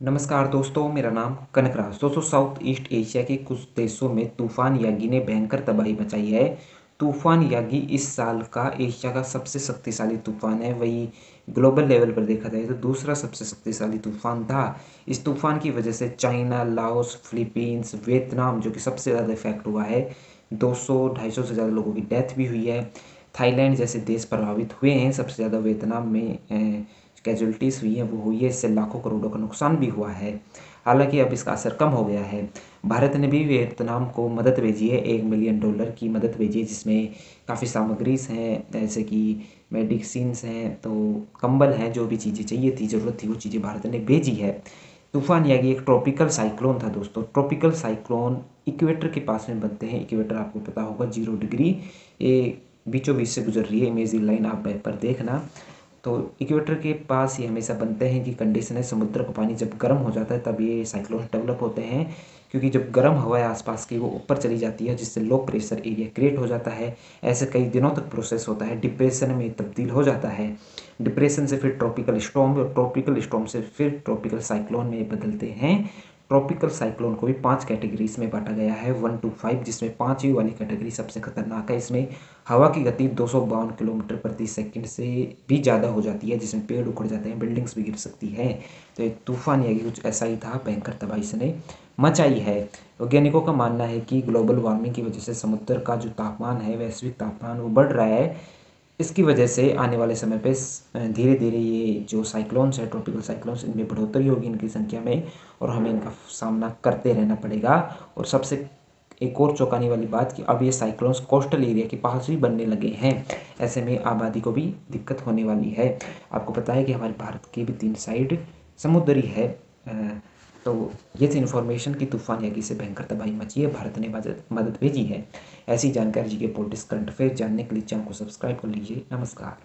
नमस्कार दोस्तों, मेरा नाम कनकराज। दोस्तों, साउथ ईस्ट एशिया के कुछ देशों में तूफान यागी ने भयंकर तबाही मचाई है। तूफान यागी इस साल का एशिया का सबसे शक्तिशाली तूफान है। वही ग्लोबल लेवल पर देखा जाए तो दूसरा सबसे शक्तिशाली तूफान था। इस तूफान की वजह से चाइना, लाओस, फिलीपींस, वियतनाम जो कि सबसे ज़्यादा इफेक्ट हुआ है, 200-250 से ज़्यादा लोगों की डेथ भी हुई है। थाईलैंड जैसे देश प्रभावित हुए हैं। सबसे ज़्यादा वियतनाम में कैजुअलिटीज़ हुई हैं वो हुई है। इससे लाखों करोड़ों का नुकसान भी हुआ है। हालांकि अब इसका असर कम हो गया है। भारत ने भी वियतनाम को मदद भेजी है, $1 मिलियन की मदद भेजी है, जिसमें काफ़ी सामग्रीज हैं, जैसे कि मेडिसिन्स हैं, तो कंबल हैं, जो भी चीज़ें चाहिए थी, ज़रूरत थी, वो चीज़ें भारत ने भेजी है। तूफान यागी एक ट्रॉपिकल साइक्लोन था दोस्तों। ट्रॉपिकल साइक्लोन इक्वेटर के पास में बनते हैं। इक्वेटर आपको पता होगा 0 डिग्री ये बीचों बीच से गुजर रही है। इमेजिंग लाइन आप मैप पर देखना। तो इक्वेटर के पास ये हमेशा बनते हैं कि कंडीशन है, समुद्र का पानी जब गर्म हो जाता है तब ये साइक्लोन डेवलप होते हैं। क्योंकि जब गर्म हवा है आसपास की वो ऊपर चली जाती है, जिससे लो प्रेशर एरिया क्रिएट हो जाता है। ऐसे कई दिनों तक प्रोसेस होता है, डिप्रेशन में तब्दील हो जाता है। डिप्रेशन से फिर ट्रॉपिकल स्टॉर्म, और ट्रॉपिकल स्टॉर्म से फिर ट्रॉपिकल साइक्लोन में बदलते हैं। ट्रॉपिकल साइक्लोन को भी 5 कैटेगरीज में बांटा गया है, 1 to 5, जिसमें 5वीं वाली कैटेगरी सबसे खतरनाक है। इसमें हवा की गति 252 किलोमीटर प्रति सेकंड से भी ज़्यादा हो जाती है, जिसमें पेड़ उखड़ जाते हैं, बिल्डिंग्स भी गिर सकती हैं। तो एक तूफान यागी कुछ ऐसा ही था, भयंकर तबाही इसने मचाई है। वैज्ञानिकों का मानना है कि ग्लोबल वार्मिंग की वजह से समुद्र का जो तापमान है, वैश्विक तापमान, वो बढ़ रहा है। इसकी वजह से आने वाले समय पे धीरे धीरे ये जो साइक्लोन्स है, ट्रॉपिकल साइक्लोन्स, इनमें बढ़ोतरी होगी इनकी संख्या में, और हमें इनका सामना करते रहना पड़ेगा। और सबसे एक और चौंकाने वाली बात कि अब ये साइक्लोन्स कोस्टल एरिया के पास भी बनने लगे हैं। ऐसे में आबादी को भी दिक्कत होने वाली है। आपको पता है कि हमारे भारत के भी 3 साइड समुद्री है। तो ये थी इन्फॉर्मेशन कि तूफान यागी से भयंकर तबाही मची है, भारत ने मदद भेजी है। ऐसी जानकारी जी के पॉलिटिक्स करंट अफेयर जानने के लिए चैनल को सब्सक्राइब कर लीजिए। नमस्कार।